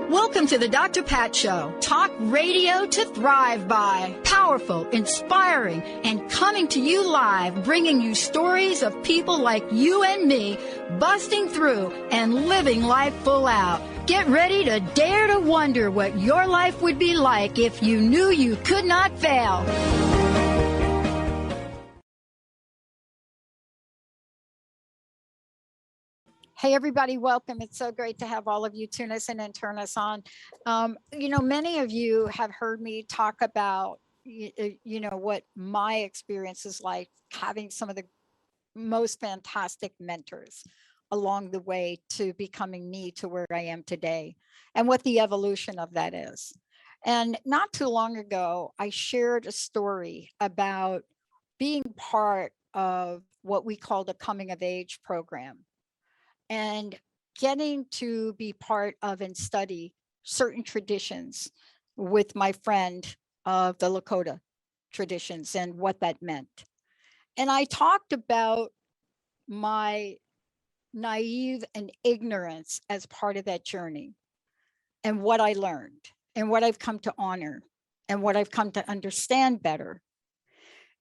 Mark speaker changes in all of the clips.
Speaker 1: Welcome to the Dr. Pat Show. Talk radio to thrive by. Powerful, inspiring, and coming to you live, bringing you stories of people like you and me, busting through and living life full out. Get ready to dare to wonder what your life would be like if you knew you could not fail. Hey, everybody, welcome. It's so great to have all of you tune us in and turn us on. Many of you have heard me talk about, what my experience is like, having some of the most fantastic mentors along the way to becoming me to where I am today, and what the evolution of that is. And not too long ago, I shared a story about being part of what we called a coming of age program, and getting to be part of and study certain traditions with my friend of the Lakota traditions and what that meant. And I talked about my naive and ignorance as part of that journey, and what I learned, and what I've come to honor, and what I've come to understand better.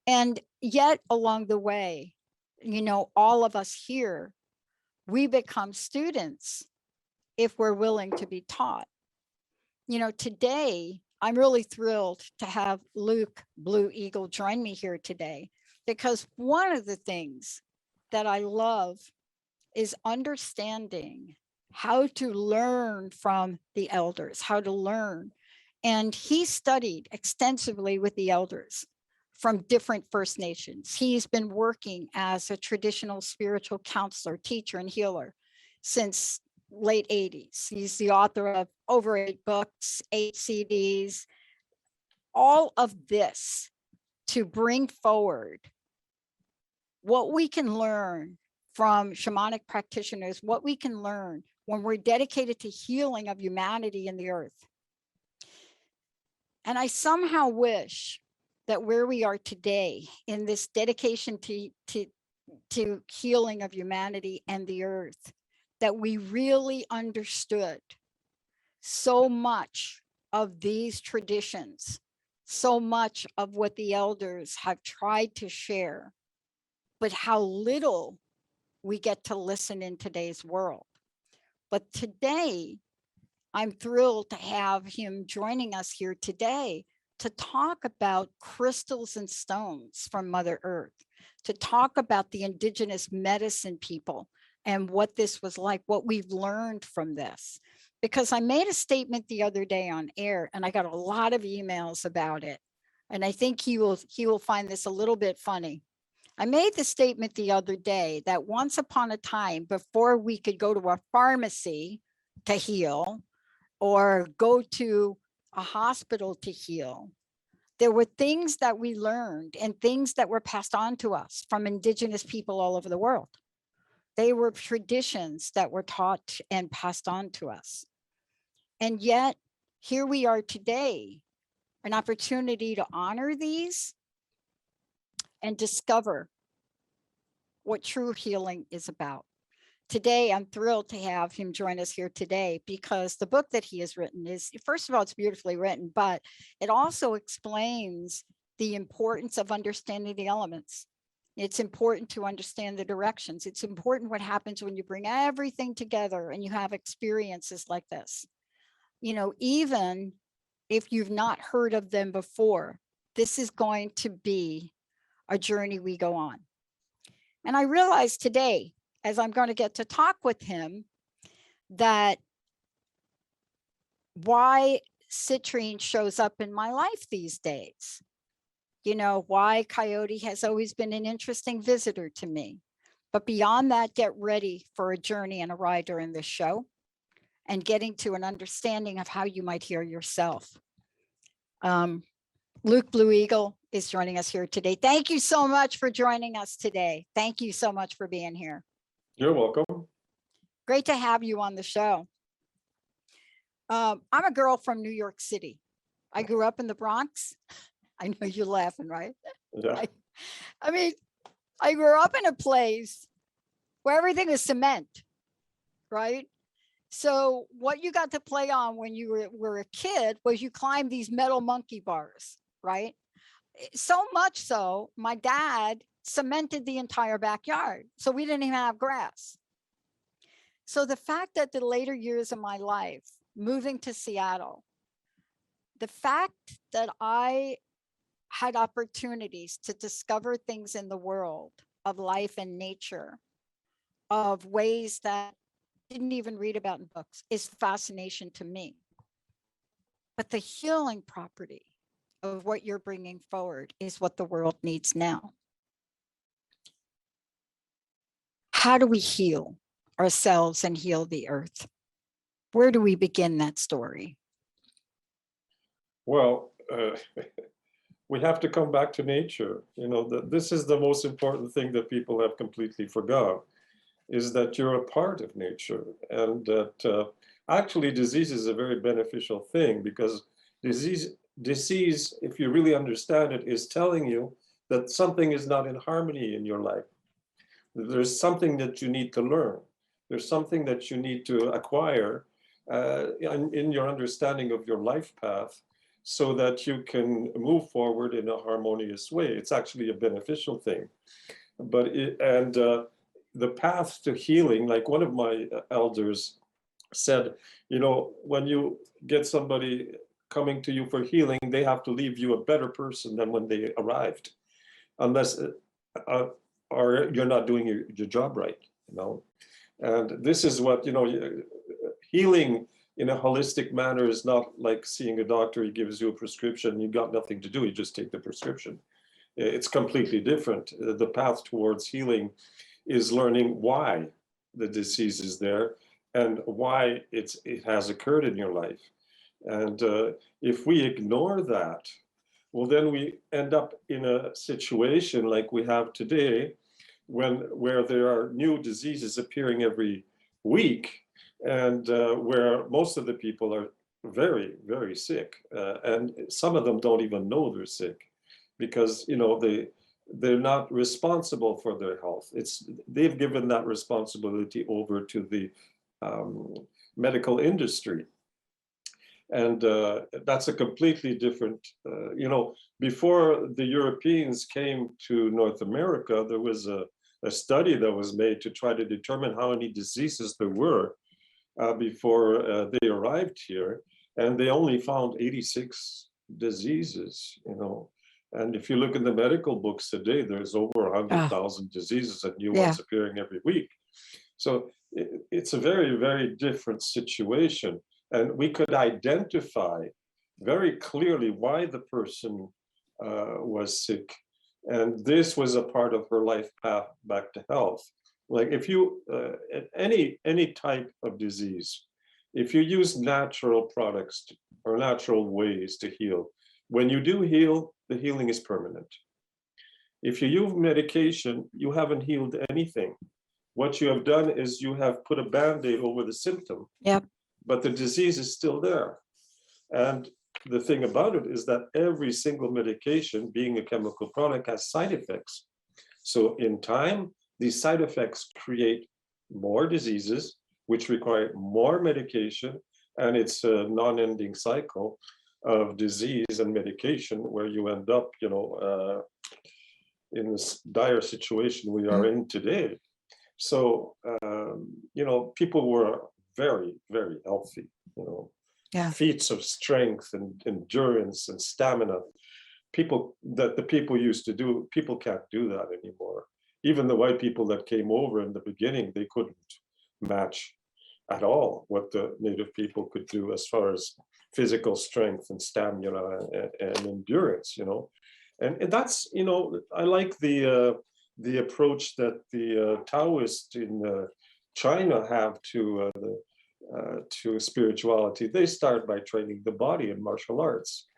Speaker 1: And yet along the way, all of us here, we become students if we're willing to be taught. Today, I'm really thrilled to have Luke Blue Eagle join me here today, because one of the things that I love is understanding how to learn from the elders, how to learn. And he studied extensively with the elders from different First Nations. He's been working as a traditional spiritual counselor, teacher, and healer since late 80s. He's the author of over 8 books, 8 CDs, all of this to bring forward what we can learn from shamanic practitioners, what we can learn when we're dedicated to healing of humanity and the earth. And I somehow wish that where we are today in this dedication to healing of humanity and the earth, that we really understood so much of these traditions, so much of what the elders have tried to share, but how little we get to listen in today's world. But today, I'm thrilled to have him joining us here today to talk about crystals and stones from Mother Earth, to talk about the indigenous medicine people and what this was like, what we've learned from this. Because I made a statement the other day on air, and I got a lot of emails about it. And I think he will find this a little bit funny. I made the statement the other day that once upon a time, before we could go to a pharmacy to heal or go to a hospital to heal, there were things that we learned and things that were passed on to us from indigenous people all over the world. They were traditions that were taught and passed on to us. And yet, here we are today, an opportunity to honor these and discover what true healing is about. Today, I'm thrilled to have him join us here today, because the book that he has written is, first of all, it's beautifully written, but it also explains the importance of understanding the elements. It's important to understand the directions. It's important what happens when you bring everything together and you have experiences like this. Even if you've not heard of them before, this is going to be a journey we go on. And I realized today, as I'm going to get to talk with him, that why citrine shows up in my life these days. Why coyote has always been an interesting visitor to me. But beyond that, get ready for a journey and a ride during this show, and getting to an understanding of how you might hear yourself. Luke Blue Eagle is joining us here today. Thank you so much for joining us today. Thank you so much for being here.
Speaker 2: You're welcome.
Speaker 1: Great to have you on the show. I'm a girl from New York City. I grew up in the Bronx. I know you're laughing, right?
Speaker 2: Yeah.
Speaker 1: I mean, I grew up in a place where everything was cement, right? So what you got to play on when you were a kid was you climbed these metal monkey bars, right? So much so, my dad cemented the entire backyard. So we didn't even have grass. So the fact that the later years of my life, moving to Seattle, the fact that I had opportunities to discover things in the world of life and nature, of ways that I didn't even read about in books, is fascination to me. But the healing property of what you're bringing forward is what the world needs now. How do we heal ourselves and heal the earth? Where do we begin that story?
Speaker 2: Well, we have to come back to nature. This is the most important thing that people have completely forgot, is that you're a part of nature, and that actually disease is a very beneficial thing, because disease, if you really understand it, is telling you that something is not in harmony in your life. There's something that you need to learn. There's something that you need to acquire in your understanding of your life path, so that you can move forward in a harmonious way. It's actually a beneficial thing. But the path to healing, like one of my elders said, when you get somebody coming to you for healing, they have to leave you a better person than when they arrived, unless or you're not doing your job right. And this is what, healing in a holistic manner is not like seeing a doctor. He gives you a prescription, you got nothing to do, you just take the prescription. It's completely different. The path towards healing is learning why the disease is there and why it has occurred in your life. And if we ignore that, well, then we end up in a situation like we have today, where there are new diseases appearing every week, and where most of the people are very, very sick, and some of them don't even know they're sick, because they're not responsible for their health. They've given that responsibility over to the medical industry. And that's a completely different, before the Europeans came to North America, there was a study that was made to try to determine how many diseases there were before they arrived here. And they only found 86 diseases, And if you look in the medical books today, there's over 100,000 diseases and new ones appearing every week. So it's a very, very different situation. And we could identify very clearly why the person was sick. And this was a part of her life path back to health. Like if you, any type of disease, if you use natural products or natural ways to heal, when you do heal, the healing is permanent. If you use medication, you haven't healed anything. What you have done is you have put a Band-Aid over the symptom.
Speaker 1: Yep.
Speaker 2: But the disease is still there. And the thing about it is that every single medication, being a chemical product, has side effects. So in time, these side effects create more diseases, which require more medication. And it's a non-ending cycle of disease and medication, where you end up, in this dire situation we are in today. So, people were very, very healthy, feats of strength and endurance and stamina. The people used to do, people can't do that anymore. Even the white people that came over in the beginning, they couldn't match at all what the native people could do as far as physical strength and stamina and endurance, And that's, I like the approach that the Taoists in China have to spirituality. They start by training the body in martial arts.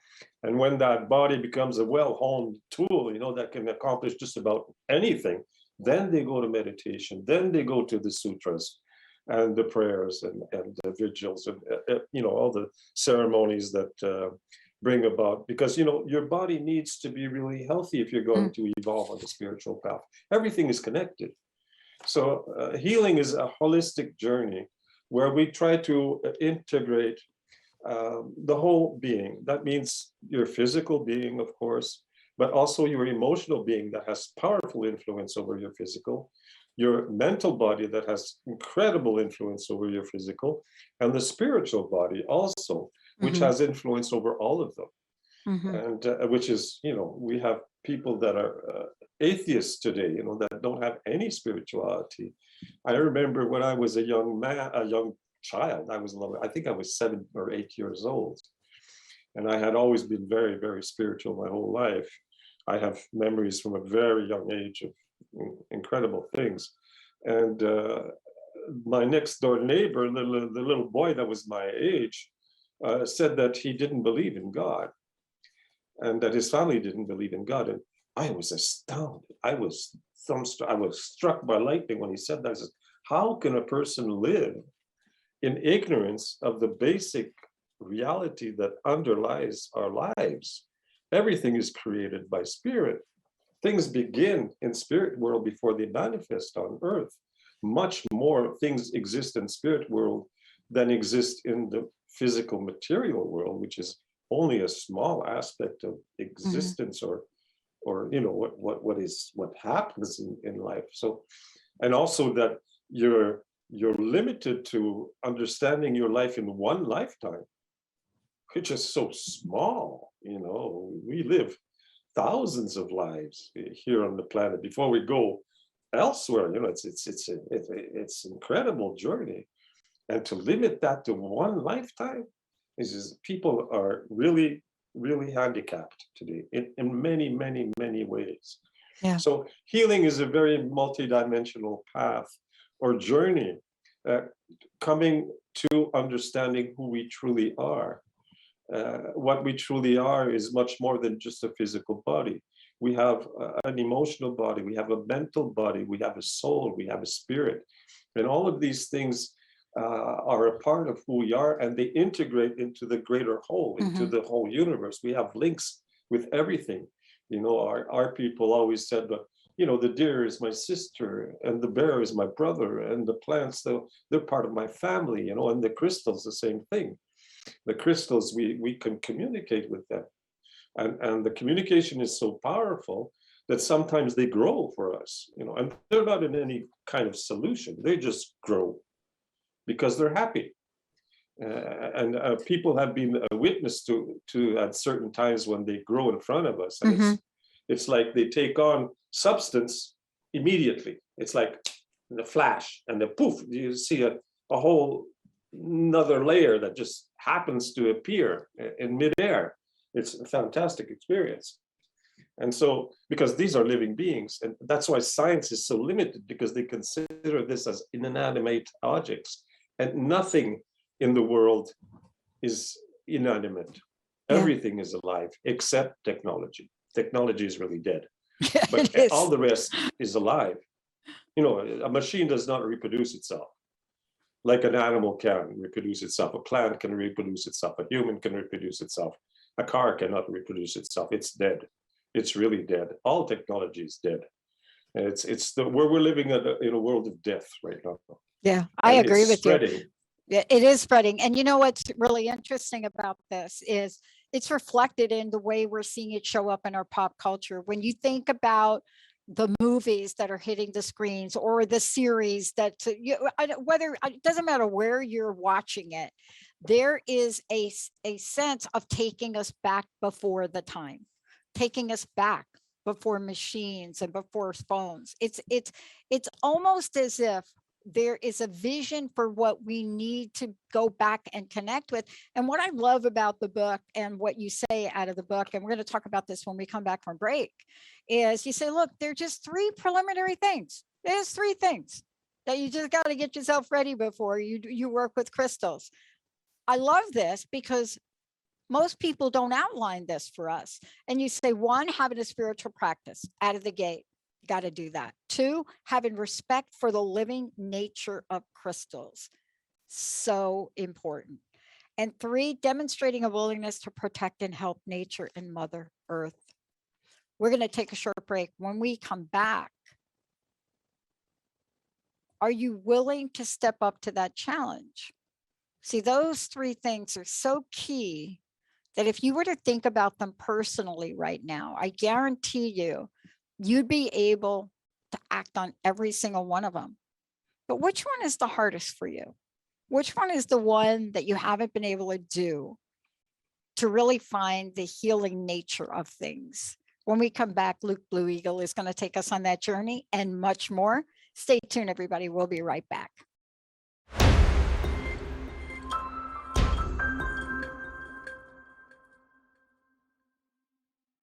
Speaker 2: And when that body becomes a well-honed tool, that can accomplish just about anything, then they go to meditation, then they go to the sutras and the prayers and the vigils and, all the ceremonies that bring about, because your body needs to be really healthy if you're going to evolve on the spiritual path. Everything is connected. So healing is a holistic journey where we try to integrate the whole being. That means your physical being, of course, but also your emotional being that has powerful influence over your physical, your mental body that has incredible influence over your physical, and the spiritual body also, which has influence over all of them. And which is, we have people that are atheists today, that don't have any spirituality. I remember when I was a young child, I think I was 7 or 8 years old. And I had always been very, very spiritual my whole life. I have memories from a very young age of incredible things. And my next door neighbor, the little boy that was my age, said that he didn't believe in God and that his family didn't believe in God. And I was astounded. I was struck by lightning when he said that. I said, how can a person live in ignorance of the basic reality that underlies our lives? Everything is created by spirit. Things begin in spirit world before they manifest on earth. Much more things exist in spirit world than exist in the physical material world, which is only a small aspect of existence or what happens in life. So, and also that you're limited to understanding your life in one lifetime, which is so small. We live thousands of lives here on the planet before we go elsewhere. It's incredible journey, and to limit that to one lifetime is people are really, really handicapped today in many, many, many ways.
Speaker 1: Yeah.
Speaker 2: So healing is a very multidimensional path or journey, coming to understanding who we truly are. What we truly are is much more than just a physical body. We have an emotional body, we have a mental body, we have a soul, we have a spirit. And all of these things are a part of who we are, and they integrate into the greater whole, into the whole universe. We have links with everything. Our people always said, but the deer is my sister, and the bear is my brother, and the plants, they're part of my family, and the crystals, the same thing. The crystals, we can communicate with them. And the communication is so powerful that sometimes they grow for us, and they're not in any kind of solution. They just grow because they're happy. And people have been a witness to at certain times when they grow in front of us. And it's like they take on substance immediately. It's like in a flash, and then poof, you see a whole another layer that just happens to appear in midair. It's a fantastic experience. And so, because these are living beings, and that's why science is so limited, because they consider this as inanimate objects, and nothing in the world is inanimate. Everything is alive except technology. Technology is really dead, but all the rest is alive. A machine does not reproduce itself like an animal can reproduce itself. A plant can reproduce itself. A human can reproduce itself. A car cannot reproduce itself. It's dead. It's really dead. All technology is dead. And it's where we're living in a world of death right now.
Speaker 1: Yeah, I agree with
Speaker 2: spreading.
Speaker 1: you. Yeah, it is spreading. And what's really interesting about this is it's reflected in the way we're seeing it show up in our pop culture. When you think about the movies that are hitting the screens, or the series that whether it doesn't matter where you're watching it, there is a sense of taking us back before the time, taking us back before machines and before phones. It's almost as if there is a vision for what we need to go back and connect with. And what I love about the book, and what you say out of the book, and we're going to talk about this when we come back from break, is you say, look, they're just 3 preliminary things. There's 3 things that you just got to get yourself ready before you work with crystals. I love this because most people don't outline this for us. And you say, 1, having a spiritual practice out of the gate. Got to do that. 2, having respect for the living nature of crystals. So important. And 3, demonstrating a willingness to protect and help nature and Mother Earth. We're going to take a short break. When we come back, are you willing to step up to that challenge? See, those 3 things are so key that if you were to think about them personally right now, I guarantee you'd be able to act on every single one of them. But which one is the hardest for you? Which one is the one that you haven't been able to do to really find the healing nature of things? When we come back, Luke Blue Eagle is going to take us on that journey and much more. Stay tuned, everybody. We'll be right back.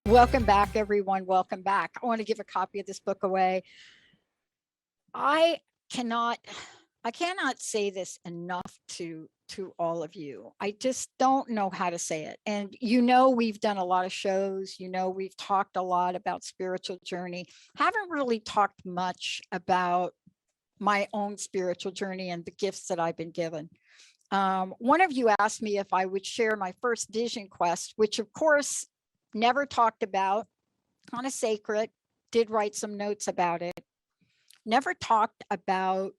Speaker 1: Welcome back, everyone. Welcome back. I want to give a copy of this book away. I cannot say this enough to all of you. I just don't know how to say it. And we've done a lot of shows, we've talked a lot about spiritual journey. Haven't really talked much about my own spiritual journey and the gifts that I've been given. One of you asked me if I would share my first vision quest, which of course never talked about, kind of sacred, did write some notes about it. Never talked about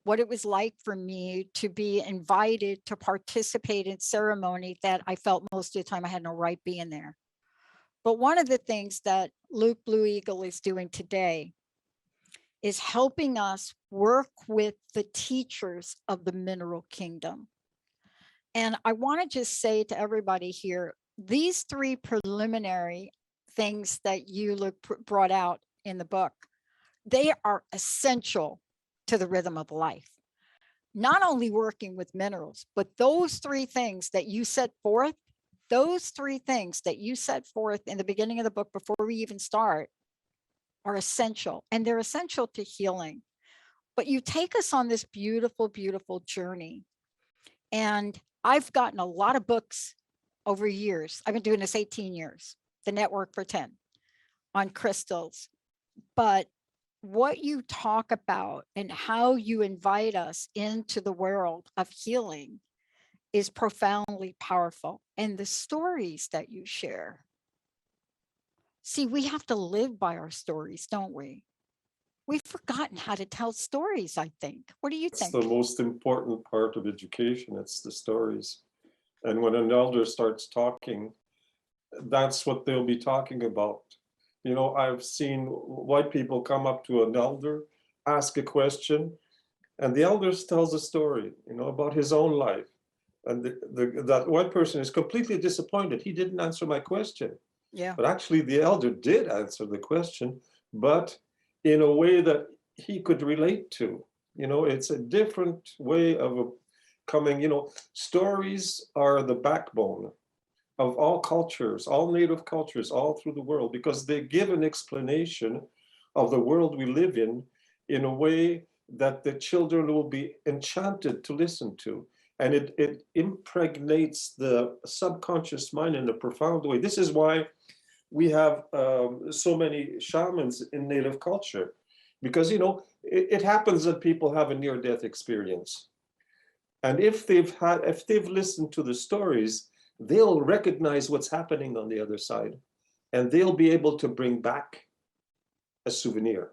Speaker 1: what it was like for me to be invited to participate in ceremony that I felt most of the time I had no right being there. But one of the things that Luke Blue Eagle is doing today is helping us work with the teachers of the mineral kingdom. And I want to just say to everybody here, these 3 preliminary things that you brought out in the book, they are essential to the rhythm of life. Not only working with minerals, but those 3 things that you set forth, in the beginning of the book before we even start, are essential, and they're essential to healing. But you take us on this beautiful, beautiful journey. And I've gotten a lot of books over years. I've been doing this 18 years, the network for 10, on crystals. But what you talk about and how you invite us into the world of healing is profoundly powerful. And the stories that you share. See, we have to live by our stories, don't we? We've forgotten how to tell stories, I think. What do you think?
Speaker 2: It's the most important part of education. It's the stories. And when an elder starts talking, that's what they'll be talking about. I've seen white people come up to an elder, ask a question, and the elder tells a story, about his own life. And that white person is completely disappointed. He didn't answer my question.
Speaker 1: Yeah.
Speaker 2: But actually, the elder did answer the question, but in a way that he could relate to. It's a different way of coming. Stories are the backbone of all cultures, all native cultures, all through the world, because they give an explanation of the world we live in a way that the children will be enchanted to listen to. And it impregnates the subconscious mind in a profound way. This is why we have so many shamans in native culture, because it happens that people have a near-death experience, and if they've listened to the stories, they'll recognize what's happening on the other side, and they'll be able to bring back a souvenir.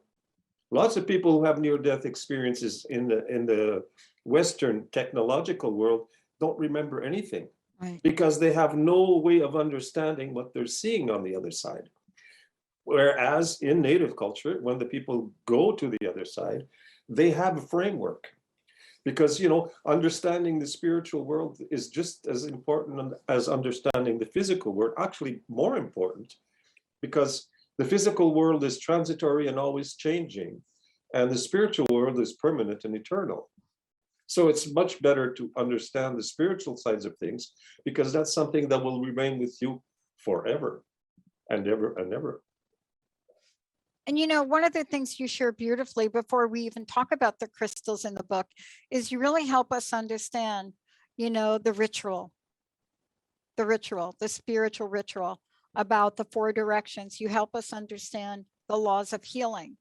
Speaker 2: Lots of people who have near-death experiences in the Western technological world don't remember anything.
Speaker 1: Right.
Speaker 2: Because they have no way of understanding what they're seeing on the other side. Whereas in native culture, when the people go to the other side, they have a framework. Because, understanding the spiritual world is just as important as understanding the physical world, actually more important, because the physical world is transitory and always changing, and the spiritual world is permanent and eternal. So it's much better to understand the spiritual sides of things, because that's something that will remain with you forever and ever and ever.
Speaker 1: And one of the things you share beautifully before we even talk about the crystals in the book is you really help us understand, the ritual, the spiritual ritual about the 4 directions. You help us understand the laws of healing,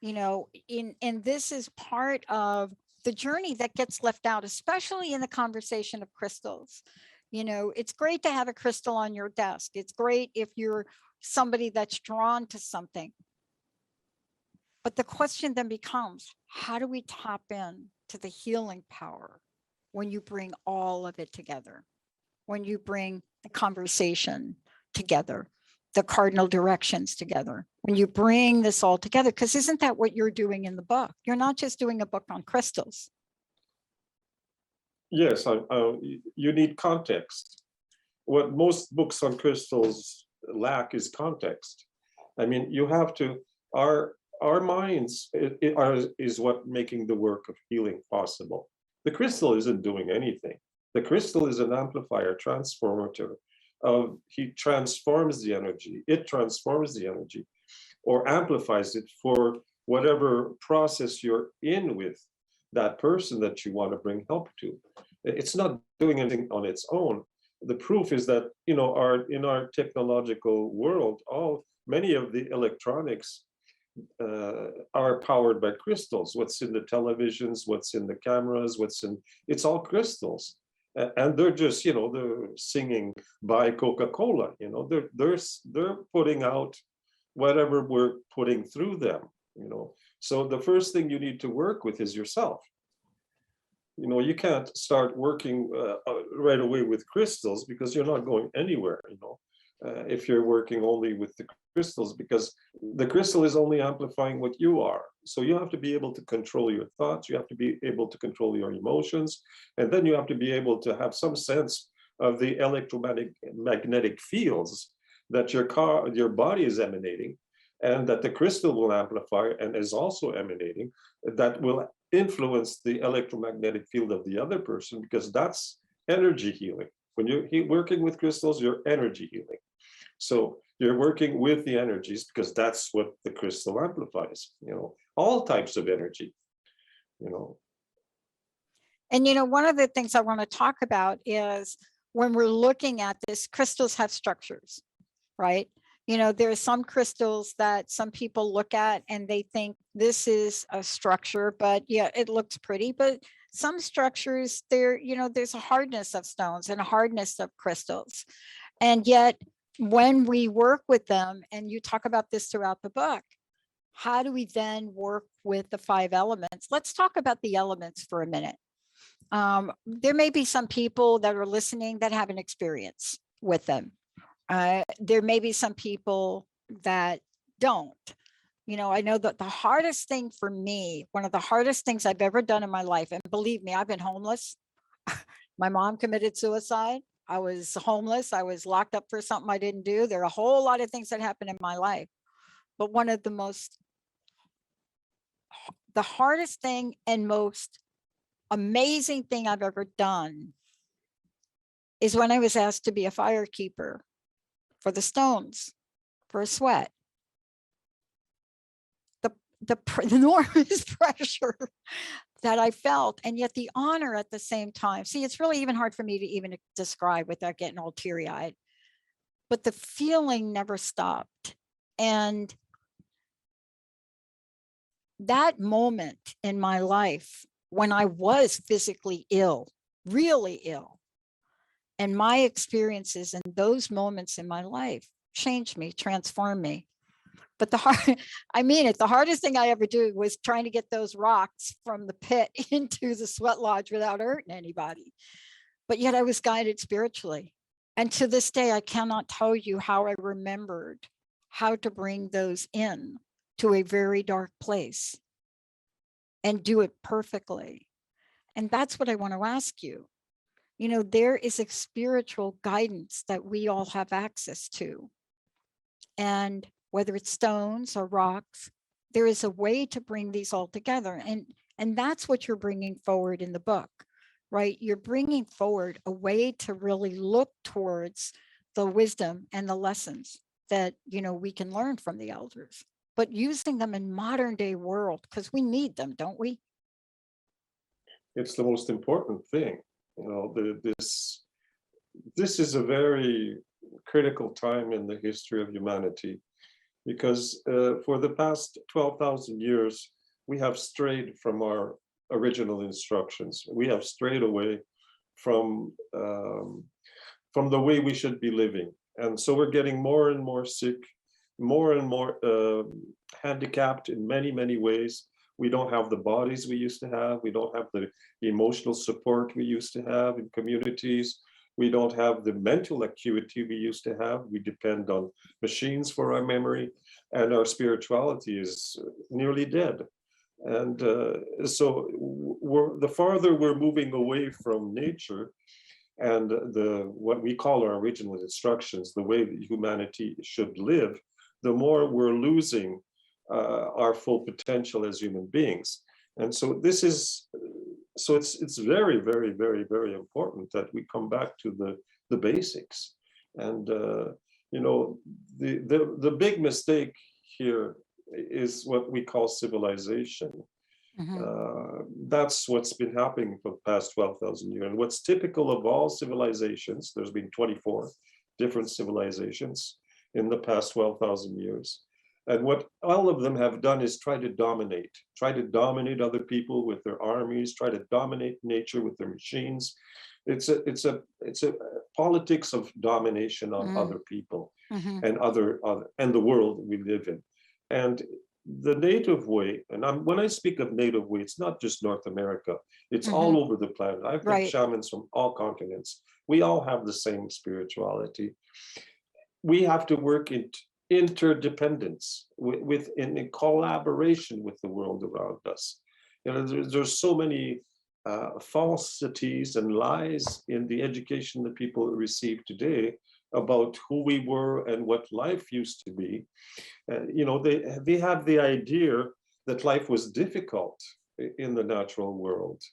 Speaker 1: and this is part of the journey that gets left out, especially in the conversation of crystals. You know, it's great to have a crystal on your desk. It's great if you're somebody that's drawn to something. But the question then becomes, how do we tap in to the healing power when you bring all of it together? When you bring the conversation together, the cardinal directions together, when you bring this all together, because isn't that what you're doing in the book? You're not just doing a book on crystals.
Speaker 2: Yes, you need context. What most books on crystals lack is context. I mean, you have to, our minds is what making the work of healing possible. The crystal isn't doing anything. The crystal is an amplifier, transformator. He transforms the energy. It transforms the energy or amplifies it for whatever process you're in with that person that you want to bring help to. It's not doing anything on its own. The proof is that, you know, in our technological world, many of the electronics are powered by crystals. What's in the televisions, what's in the cameras, it's all crystals. And they're just, you know, they're singing "Buy Coca-Cola," you know, they're putting out whatever we're putting through them, you know. So the first thing you need to work with is yourself. You know, you can't start working right away with crystals because you're not going anywhere, you know, if you're working only with the crystals, because the crystal is only amplifying what you are. So you have to be able to control your thoughts, you have to be able to control your emotions, and then you have to be able to have some sense of the electromagnetic fields that your body is emanating, and that the crystal will amplify and is also emanating, that will influence the electromagnetic field of the other person, because that's energy healing. When you're working with crystals, you're energy healing. So you're working with the energies because that's what the crystal amplifies, you know, all types of energy, you know.
Speaker 1: And, you know, one of the things I want to talk about is when we're looking at this, crystals have structures, right? You know, there are some crystals that some people look at and they think this is a structure, but yeah, it looks pretty. But some structures, you know, there's a hardness of stones and a hardness of crystals. And yet, when we work with them, and you talk about this throughout the book, how do we then work with the 5 elements? Let's talk about the elements for a minute. There may be some people that are listening that have an experience with them. There may be some people that don't. You know, I know that the hardest thing for me, one of the hardest things I've ever done in my life, and believe me, I've been homeless. My mom committed suicide. I was homeless. I was locked up for something I didn't do. There are a whole lot of things that happened in my life. But one of the hardest thing and most amazing thing I've ever done is when I was asked to be a firekeeper for the stones, for a sweat. The enormous pressure that I felt, and yet the honor at the same time. See, it's really even hard for me to even describe without getting all teary-eyed, but the feeling never stopped. And that moment in my life when I was physically ill, really ill, and my experiences in those moments in my life changed me, transformed me. But I mean it, the hardest thing I ever did was trying to get those rocks from the pit into the sweat lodge without hurting anybody. But yet I was guided spiritually. And to this day, I cannot tell you how I remembered how to bring those in to a very dark place and do it perfectly. And that's what I want to ask you. You know, there is a spiritual guidance that we all have access to. And whether it's stones or rocks, there is a way to bring these all together. And that's what you're bringing forward in the book, right? You're bringing forward a way to really look towards the wisdom and the lessons that, you know, we can learn from the elders, but using them in modern day world, because we need them, don't we?
Speaker 2: It's the most important thing, you know. This is a very critical time in the history of humanity, because for the past 12,000 years, we have strayed from our original instructions. We have strayed away from the way we should be living, and so we're getting more and more sick, more and more handicapped in many ways. We don't have the bodies we used to have. We don't have the emotional support we used to have in communities. We don't have the mental acuity we used to have. We depend on machines for our memory, and our spirituality is nearly dead. And the farther we're moving away from nature and what we call our original instructions, the way that humanity should live, the more we're losing our full potential as human beings. And so it's very important that we come back to the basics. And the big mistake here is what we call civilization. That's what's been happening for the past 12,000 years. And what's typical of all civilizations, there's been 24 different civilizations in the past 12,000 years. And what all of them have done is try to dominate other people with their armies, try to dominate nature with their machines. It's a politics of domination on other people and and the world we live in. And the native way, and when I speak of native way, it's not just North America, it's all over the planet. I've met shamans from all continents. We all have the same spirituality. We have to work in interdependence, in collaboration with the world around us. There's so many falsities and lies in the education that people receive today about who we were and what life used to be. They have the idea that life was difficult in the natural world.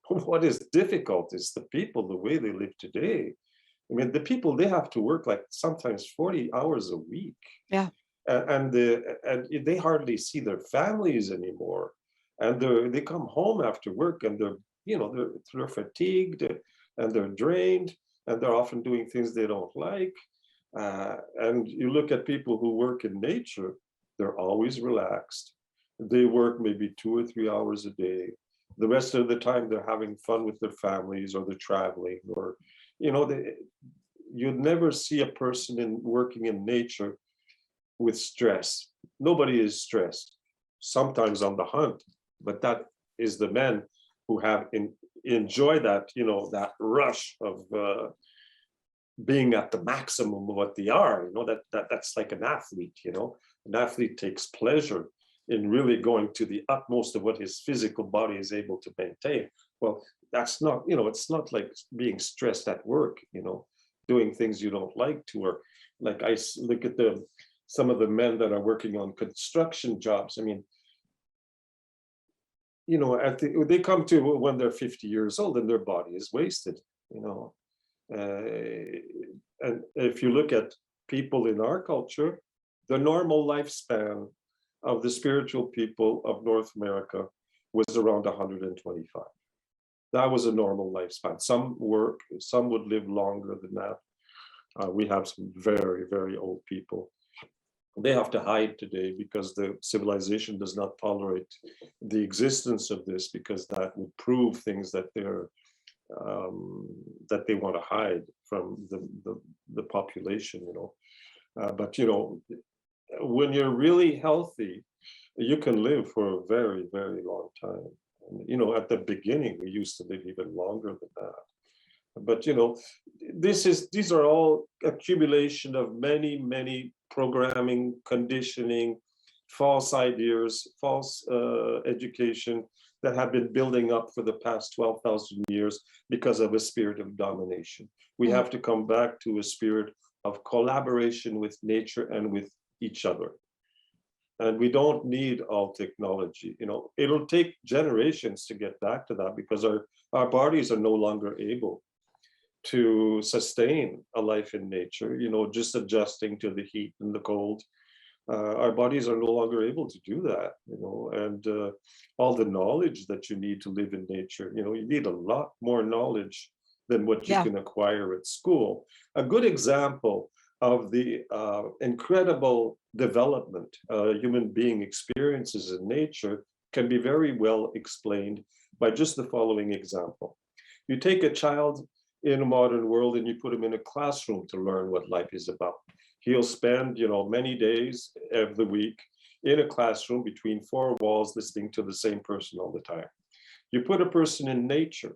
Speaker 2: What is difficult is the people, the way they live today. I mean, the people, they have to work like sometimes 40 hours a week.
Speaker 1: Yeah.
Speaker 2: And they hardly see their families anymore. And they come home after work and they're fatigued and they're drained, and they're often doing things they don't like. And you look at people who work in nature, they're always relaxed. They work maybe 2 or 3 hours a day. The rest of the time, they're having fun with their families, or they're traveling, or, you'd never see a person working in nature with stress. Nobody is stressed, sometimes on the hunt, but that is the men who have enjoy that, that rush of being at the maximum of what they are. That's like an athlete. An athlete takes pleasure in really going to the utmost of what his physical body is able to maintain. Well, that's not, it's not like being stressed at work, doing things you don't like to, or like I look at some of the men that are working on construction jobs. I mean, they come to when they're 50 years old and their body is wasted, and if you look at people in our culture, the normal lifespan of the spiritual people of North America was around 125. That was a normal lifespan. Some would live longer than that. We have some very, very old people. They have to hide today because the civilization does not tolerate the existence of this, because that would prove things that that they want to hide from the population. But when you're really healthy, you can live for a very, very long time. And, at the beginning, we used to live even longer than that. But these are all accumulation of many programming, conditioning, false ideas, false education that have been building up for the past 12,000 years because of a spirit of domination. We have to come back to a spirit of collaboration with nature and with each other. And we don't need all technology. It'll take generations to get back to that, because our bodies are no longer able to sustain a life in nature, just adjusting to the heat and the cold. Our bodies are no longer able to do that, and all the knowledge that you need to live in nature, you need a lot more knowledge than what you can acquire at school. A good example of the incredible development a human being experiences in nature can be very well explained by just the following example. You take a child in a modern world and you put him in a classroom to learn what life is about. He'll spend, many days of the week in a classroom between four walls listening to the same person all the time. You put a person in nature,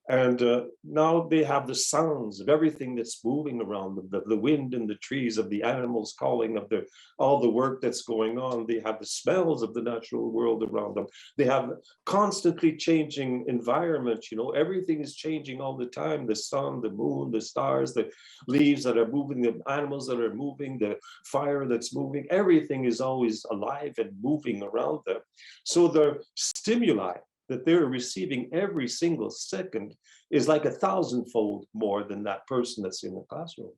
Speaker 2: and now they have the sounds of everything that's moving around them, the wind in the trees, of the animals calling, of all the work that's going on. They have the smells of the natural world around them. They have constantly changing environment. Everything is changing all the time. The sun, the moon, the stars, the leaves that are moving, the animals that are moving, the fire that's moving. Everything is always alive and moving around them. So the stimuli that they're receiving every single second is like 1,000-fold more than that person that's in the classroom.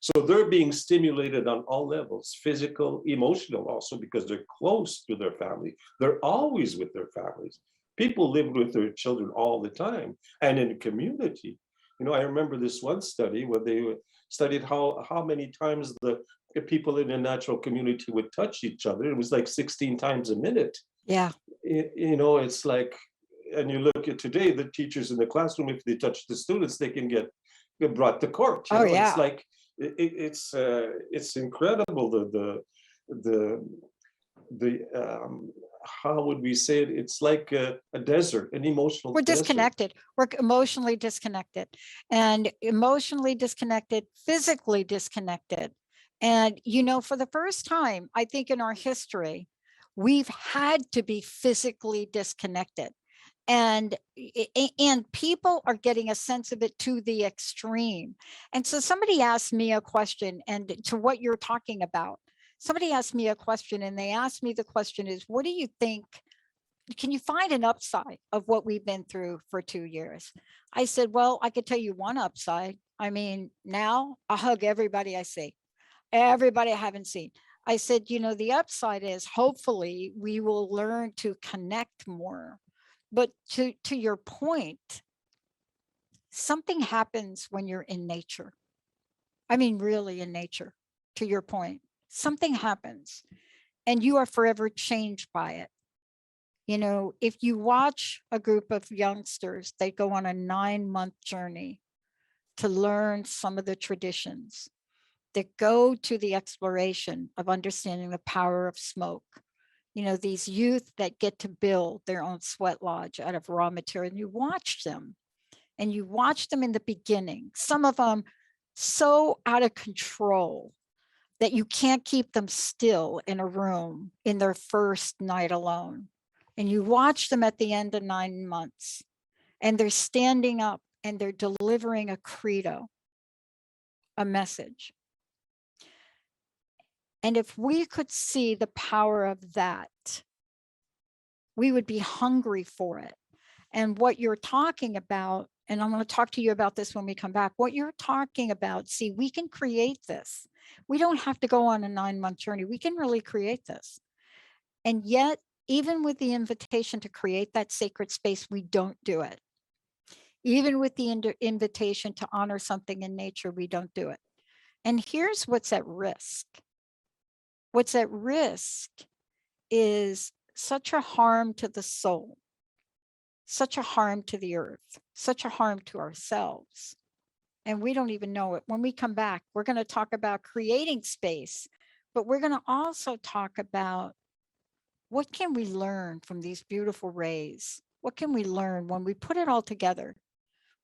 Speaker 2: So they're being stimulated on all levels, physical, emotional also, because they're close to their family. They're always with their families. People live with their children all the time and in community. I remember this one study where they studied how many times the people in a natural community would touch each other. It was like 16 times a minute.
Speaker 1: Yeah.
Speaker 2: It's like, and you look at today, the teachers in the classroom, if they touch the students, they can get brought to court.
Speaker 1: Yeah.
Speaker 2: It's like, it's incredible, the how would we say it? It's like a desert, an emotional
Speaker 1: We're
Speaker 2: desert.
Speaker 1: disconnected. We're emotionally disconnected, and physically disconnected. And, for the first time, I think in our history, we've had to be physically disconnected. And people are getting a sense of it to the extreme. And so somebody asked me a question, and to what you're talking about, somebody asked me a question, and they asked me, the question is, what do you think? Can you find an upside of what we've been through for 2 years? I said, well, I could tell you one upside. I mean, now I hug everybody I see, everybody I haven't seen. I said, the upside is hopefully we will learn to connect more. But to your point, something happens when you're in nature. I mean, really in nature, to your point, something happens and you are forever changed by it. If you watch a group of youngsters, they go on a 9-month journey to learn some of the traditions, that go to the exploration of understanding the power of smoke. These youth that get to build their own sweat lodge out of raw material, and you watch them in the beginning, some of them so out of control that you can't keep them still in a room in their first night alone. And you watch them at the end of 9 months, and they're standing up and they're delivering a credo, a message. And if we could see the power of that, we would be hungry for it. And what you're talking about, and I'm going to talk to you about this when we come back, what you're talking about, see, we can create this. We don't have to go on a 9-month journey. We can really create this. And yet, even with the invitation to create that sacred space, we don't do it. Even with the invitation to honor something in nature, we don't do it. And here's what's at risk. What's at risk is such a harm to the soul, such a harm to the earth, such a harm to ourselves. And we don't even know it. When we come back, we're going to talk about creating space, but we're going to also talk about what can we learn from these beautiful rays? What can we learn when we put it all together?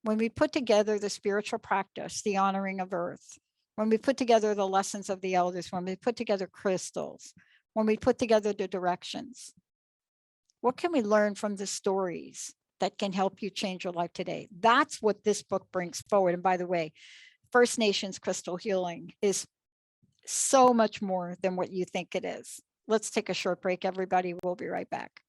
Speaker 1: When we put together the spiritual practice, the honoring of earth, when we put together the lessons of the elders, when we put together crystals, when we put together the directions, what can we learn from the stories that can help you change your life today? That's what this book brings forward. And by the way, First Nations crystal healing is so much more than what you think it is. Let's take a short break, everybody. We'll be right back.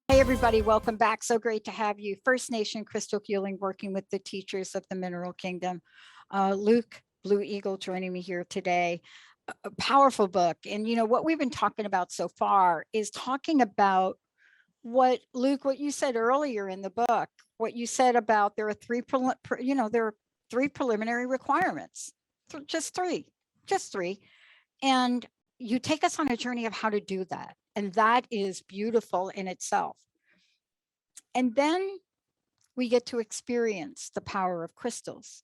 Speaker 1: Hey, everybody, welcome back. So great to have you. First Nation Crystal Healing, working with the teachers of the Mineral Kingdom. Luke Blue Eagle joining me here today. A powerful book. And, what we've been talking about so far is talking about what, Luke, what you said earlier in the book, what you said about there are three preliminary requirements, just 3. just 3. And you take us on a journey of how to do that. And that is beautiful in itself. And then we get to experience the power of crystals,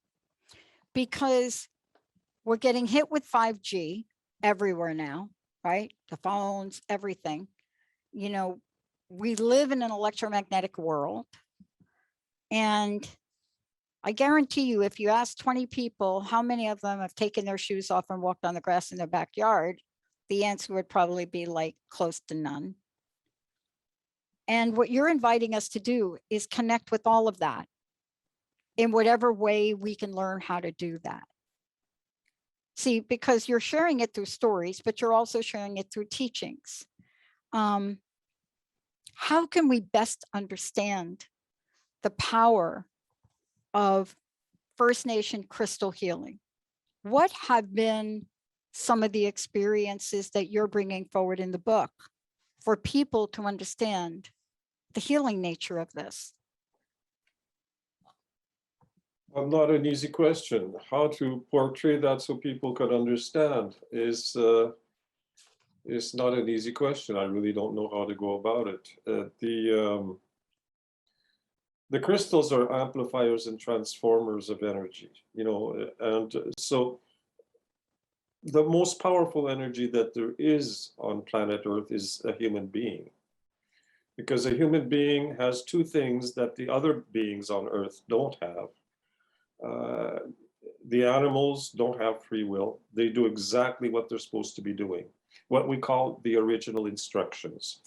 Speaker 1: because we're getting hit with 5G everywhere now, right? The phones, everything. You know, we live in an electromagnetic world. And I guarantee you, if you ask 20 people, how many of them have taken their shoes off and walked on the grass in their backyard, the answer would probably be like close to none. And what you're inviting us to do is connect with all of that in whatever way we can learn how to do that. See, because you're sharing it through stories, but you're also sharing it through teachings. How can we best understand the power of First Nation crystal healing? What have been some of the experiences that you're bringing forward in the book for people to understand the healing nature of this?
Speaker 2: Not an easy question. How to portray that so people can understand is not an easy question. I really don't know how to go about it. The crystals are amplifiers and transformers of energy, you know, and so the most powerful energy that there is on planet Earth is a human being. Because a human being has 2 things that the other beings on Earth don't have. The animals don't have free will. They do exactly what they're supposed to be doing, what we call the original instructions.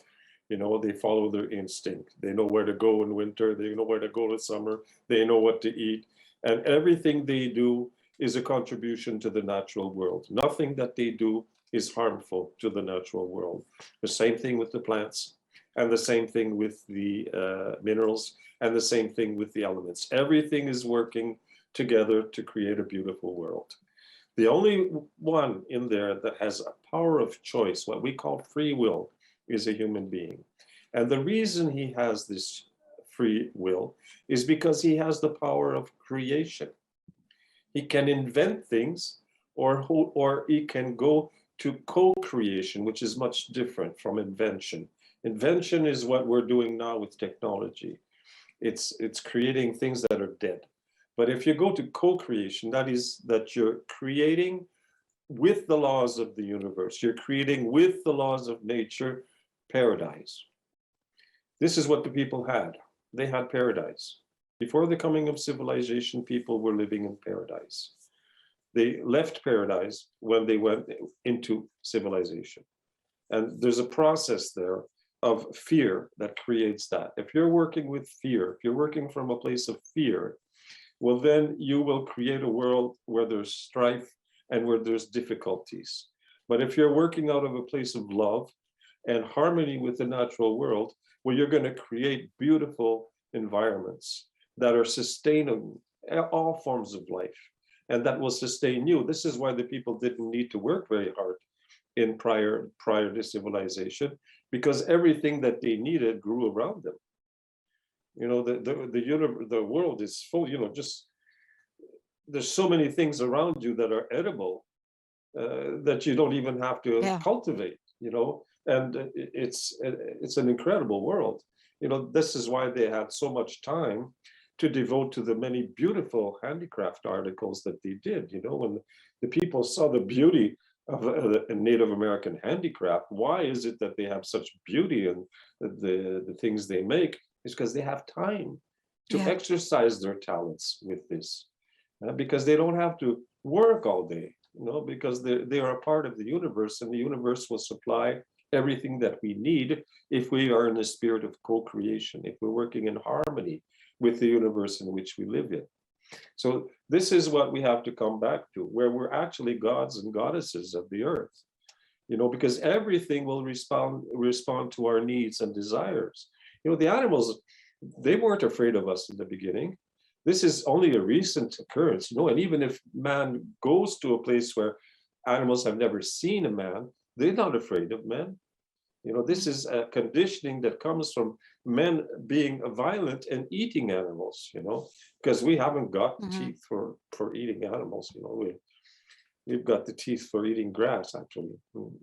Speaker 2: You know, they follow their instinct. They know where to go in winter. They know where to go in summer. They know what to eat. And everything they do is a contribution to the natural world. Nothing that they do is harmful to the natural world. The same thing with the plants, and the same thing with the minerals, and the same thing with the elements. Everything is working together to create a beautiful world. The only one in there that has a power of choice, what we call free will, is a human being. And the reason he has this free will is because he has the power of creation. He can invent things, or he can go to co-creation, which is much different from invention. Invention is what we're doing now with technology. It's creating things that are dead. But if you go to co-creation, that is that you're creating with the laws of the universe. You're creating with the laws of nature, paradise. This is what the people had. They had paradise. Before the coming of civilization, people were living in paradise. They left paradise when they went into civilization. And there's a process there of fear that creates that. If you're working with fear, if you're working from a place of fear, well, then you will create a world where there's strife and where there's difficulties. But if you're working out of a place of love and harmony with the natural world, well, you're going to create beautiful environments that are sustaining all forms of life, and that will sustain you. This is why the people didn't need to work very hard in prior to civilization, because everything that they needed grew around them. You know, the world is full, you know, just there's so many things around you that are edible that you don't even have to cultivate, you know, and it's an incredible world. You know, this is why they had so much time to devote to the many beautiful handicraft articles that they did. You know, when the people saw the beauty of a Native American handicraft, why is it that they have such beauty in the things they make? It's because they have time to exercise their talents with this, because they don't have to work all day, you know, because they are a part of the universe, and the universe will supply everything that we need if we are in the spirit of co-creation, if we're working in harmony with the universe in which we live in. So this is what we have to come back to, where we're actually gods and goddesses of the earth, you know, because everything will respond to our needs and desires. You know, the animals, they weren't afraid of us in the beginning. This is only a recent occurrence, you know, and even if man goes to a place where animals have never seen a man, they're not afraid of men. You know, this is a conditioning that comes from men being violent and eating animals, you know, because we haven't got teeth for eating animals, you know. We've got the teeth for eating grass, actually.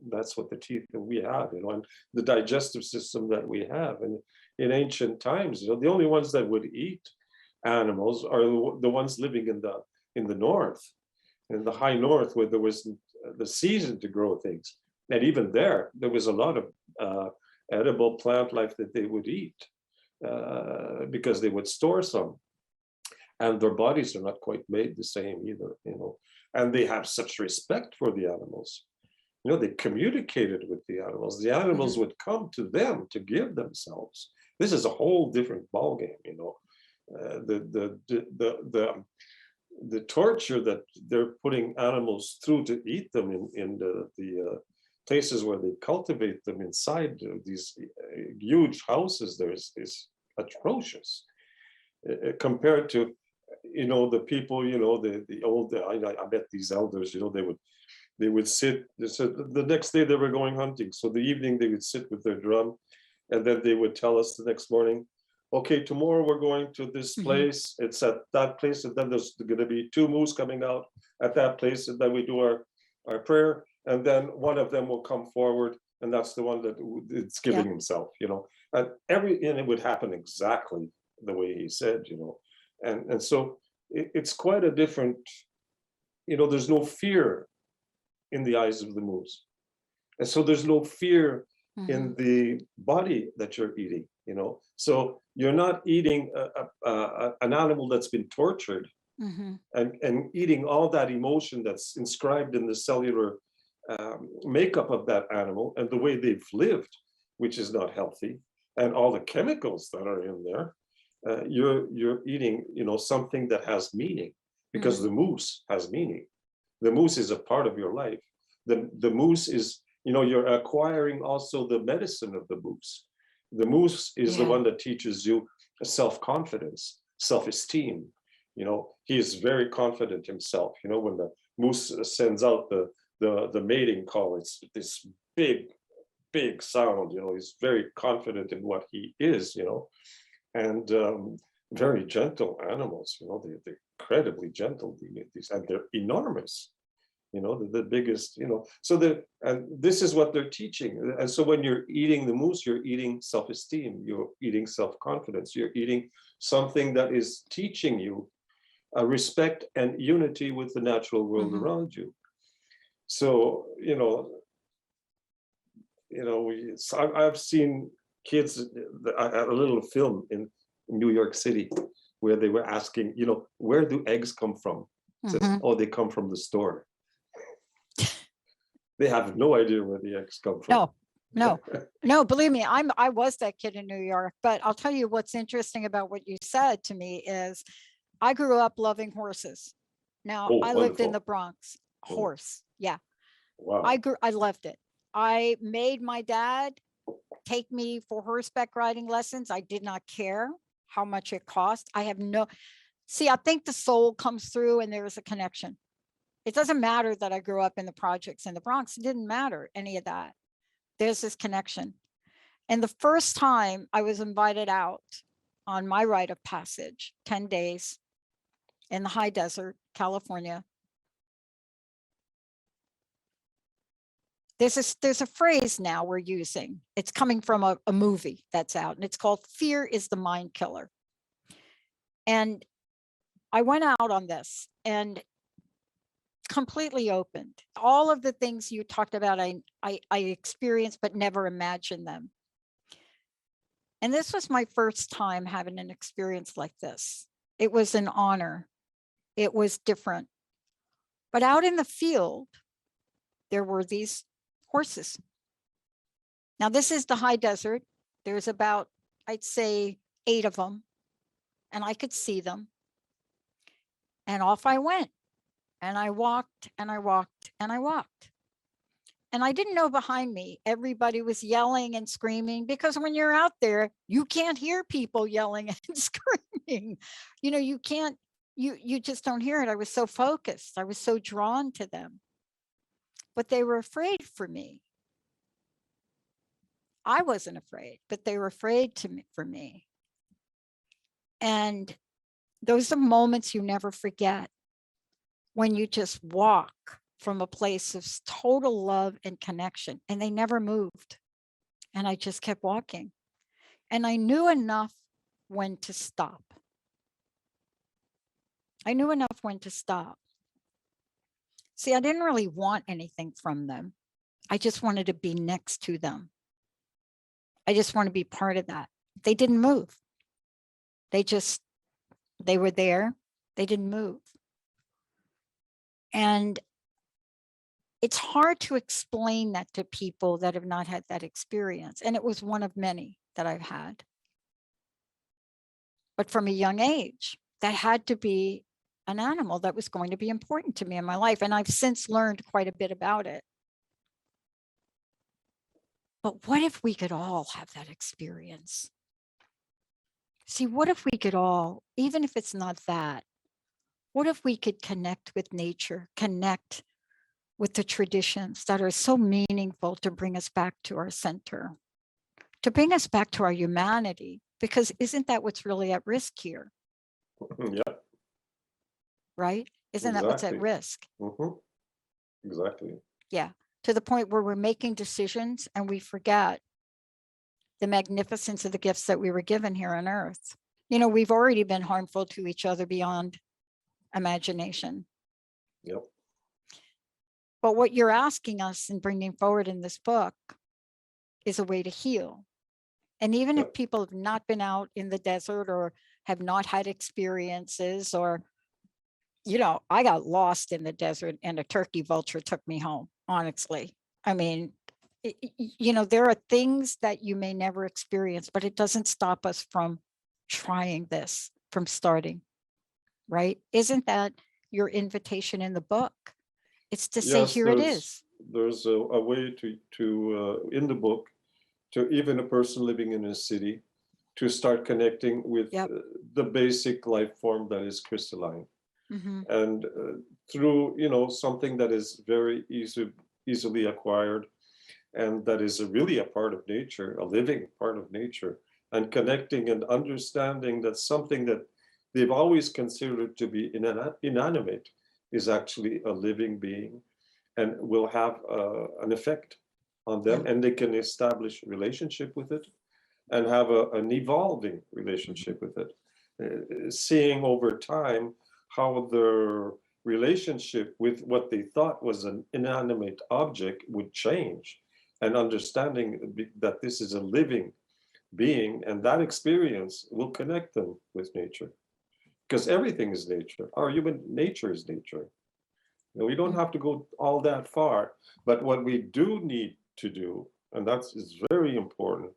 Speaker 2: That's what the teeth that we have, and the digestive system that we have. And in ancient times, the only ones that would eat animals are the ones living in the north, in the high north, where there was the season to grow things. And even there was a lot of edible plant life that they would eat because they would store some. And their bodies are not quite made the same either, and they have such respect for the animals. They communicated with the animals. The animals would come to them to give themselves. This is a whole different ballgame, the torture that they're putting animals through to eat them in the places where they cultivate them inside these huge houses there is atrocious compared to the people, the old, I met these elders, they would sit. They said the next day they were going hunting, so the evening they would sit with their drum, and then they would tell us the next morning, okay, tomorrow we're going to this place. It's at that place, and then there's going to be 2 moose coming out at that place, and then we do our prayer, and then one of them will come forward, and that's the one that it's giving himself, and it would happen exactly the way he said, and so it's quite a different, there's no fear in the eyes of the moose, and so there's no fear in the body that you're eating, so you're not eating an animal that's been tortured and eating all that emotion that's inscribed in the cellular makeup of that animal and the way they've lived, which is not healthy, and all the chemicals that are in there. You're eating, something that has meaning, because the moose has meaning. The moose is a part of your life. The moose is, you're acquiring also the medicine of the moose. The moose is the one that teaches you self-confidence, self-esteem. He is very confident himself. When the moose sends out the mating call, it's this big sound. He's very confident in what he is. And very gentle animals. They're incredibly gentle. And they're enormous. The biggest. And this is what they're teaching. And so when you're eating the moose, you're eating self-esteem. You're eating self-confidence. You're eating something that is teaching you respect and unity with the natural world around you. So I've seen kids, a little film in New York City where they were asking, where do eggs come from? Says, oh, they come from the store. They have no idea where the eggs come from.
Speaker 1: No, believe me, I was that kid in New York, but I'll tell you what's interesting about what you said to me is I grew up loving horses. Now I lived in the Bronx. Horse. Yeah.
Speaker 2: Wow.
Speaker 1: I loved it. I made my dad take me for horseback riding lessons. I did not care how much it cost. I think the soul comes through and there's a connection. It doesn't matter that I grew up in the projects in the Bronx. It didn't matter any of that. There's this connection. And the first time I was invited out on my rite of passage, 10 days in the high desert, California, there's a phrase now we're using. It's coming from a movie that's out, and it's called "Fear is the Mind Killer." And I went out on this and completely opened. All of the things you talked about, I experienced, but never imagined them. And this was my first time having an experience like this. It was an honor. It was different. But out in the field, there were these horses. Now, this is the high desert. There's about, I'd say, 8 of them, and I could see them. And off I went, and I walked, and I walked, and I walked. And I didn't know behind me, everybody was yelling and screaming, because when you're out there, you can't hear people yelling and screaming. You can't, you just don't hear it. I was so focused. I was so drawn to them. But they were afraid for me. I wasn't afraid, but they were afraid for me. And those are moments you never forget, when you just walk from a place of total love and connection, and they never moved. And I just kept walking. And I knew enough when to stop. I knew enough when to stop. See, I didn't really want anything from them. I just wanted to be next to them. I just want to be part of that. They didn't move. They were there. They didn't move. And it's hard to explain that to people that have not had that experience. And it was one of many that I've had. But from a young age, that had to be an animal that was going to be important to me in my life. And I've since learned quite a bit about it. But what if we could all have that experience? See, what if we could all, even if it's not that, what if we could connect with nature, connect with the traditions that are so meaningful to bring us back to our center, to bring us back to our humanity? Because isn't that what's really at risk here?
Speaker 2: Yeah.
Speaker 1: Right? Isn't that what's at
Speaker 2: Exactly.
Speaker 1: risk?
Speaker 2: Exactly.
Speaker 1: Yeah. To the point where we're making decisions and we forget the magnificence of the gifts that we were given here on earth. You know, we've already been harmful to each other beyond imagination.
Speaker 2: Yep.
Speaker 1: But what you're asking us and bringing forward in this book is a way to heal. And even if
Speaker 2: Yep.
Speaker 1: people have not been out in the desert or have not had experiences, or, you know, I got lost in the desert and a turkey vulture took me home, honestly. I mean, you know, there are things that you may never experience, but it doesn't stop us from trying this, from starting, right? Isn't that your invitation in the book? It's to say,
Speaker 2: Yes,
Speaker 1: here it is.
Speaker 2: there's a way to in the book, to even a person living in a city, to start connecting with
Speaker 1: Yep.
Speaker 2: the basic life form that is crystalline.
Speaker 1: Mm-hmm.
Speaker 2: And through, something that is very easily acquired, and that is really a part of nature, a living part of nature, and connecting and understanding that something that they've always considered to be inanimate is actually a living being, and will have an effect on them,
Speaker 1: Yeah.
Speaker 2: and they can establish a relationship with it and have an evolving relationship with it, seeing over time how their relationship with what they thought was an inanimate object would change, and understanding that this is a living being, and that experience will connect them with nature, because everything is nature. Our human nature is nature. We don't have to go all that far, but what we do need to do, and that's is very important,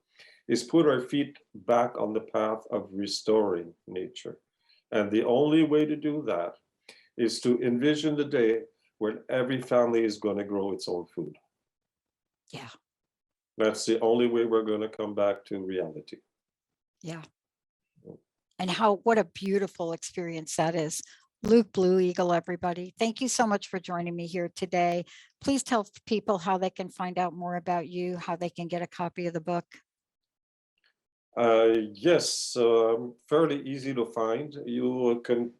Speaker 2: is put our feet back on the path of restoring nature. And the only way to do that is to envision the day when every family is going to grow its own food.
Speaker 1: Yeah.
Speaker 2: That's the only way we're going to come back to reality.
Speaker 1: Yeah. And what a beautiful experience that is. Luke Blue Eagle, everybody. Thank you so much for joining me here today. Please tell people how they can find out more about you, how they can get a copy of the book.
Speaker 2: Yes, fairly easy to find. You can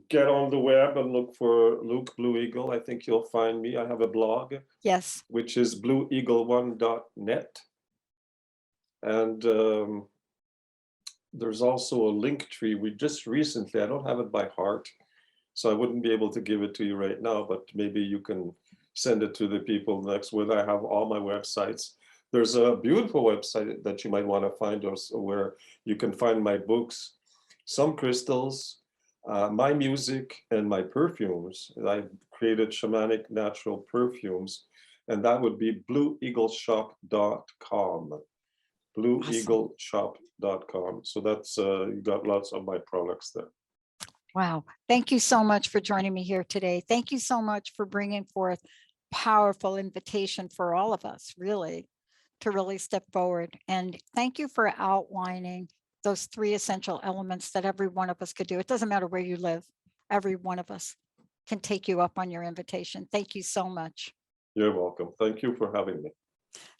Speaker 2: get on the web and look for Luke Blue Eagle. I think you'll find me. I have a blog.
Speaker 1: Yes.
Speaker 2: Which is blueeagle1.net. And there's also a link tree. We just recently, I don't have it by heart, so I wouldn't be able to give it to you right now, but maybe you can send it to the people next week. I have all my websites. There's a beautiful website that you might want to find us, where you can find my books, some crystals, my music, and my perfumes. I created shamanic natural perfumes, and that would be blueeagleshop.com. Blueeagleshop.com. So that's you got lots of my products there.
Speaker 1: Wow. Thank you so much for joining me here today. Thank you so much for bringing forth powerful invitation for all of us, really, to really step forward. And thank you for outlining those 3 essential elements that every one of us could do. It doesn't matter where you live. Every one of us can take you up on your invitation. Thank you so much.
Speaker 2: You're welcome. Thank you for having me.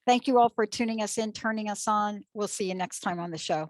Speaker 1: Thank you all for tuning us in, turning us on. We'll see you next time on the show.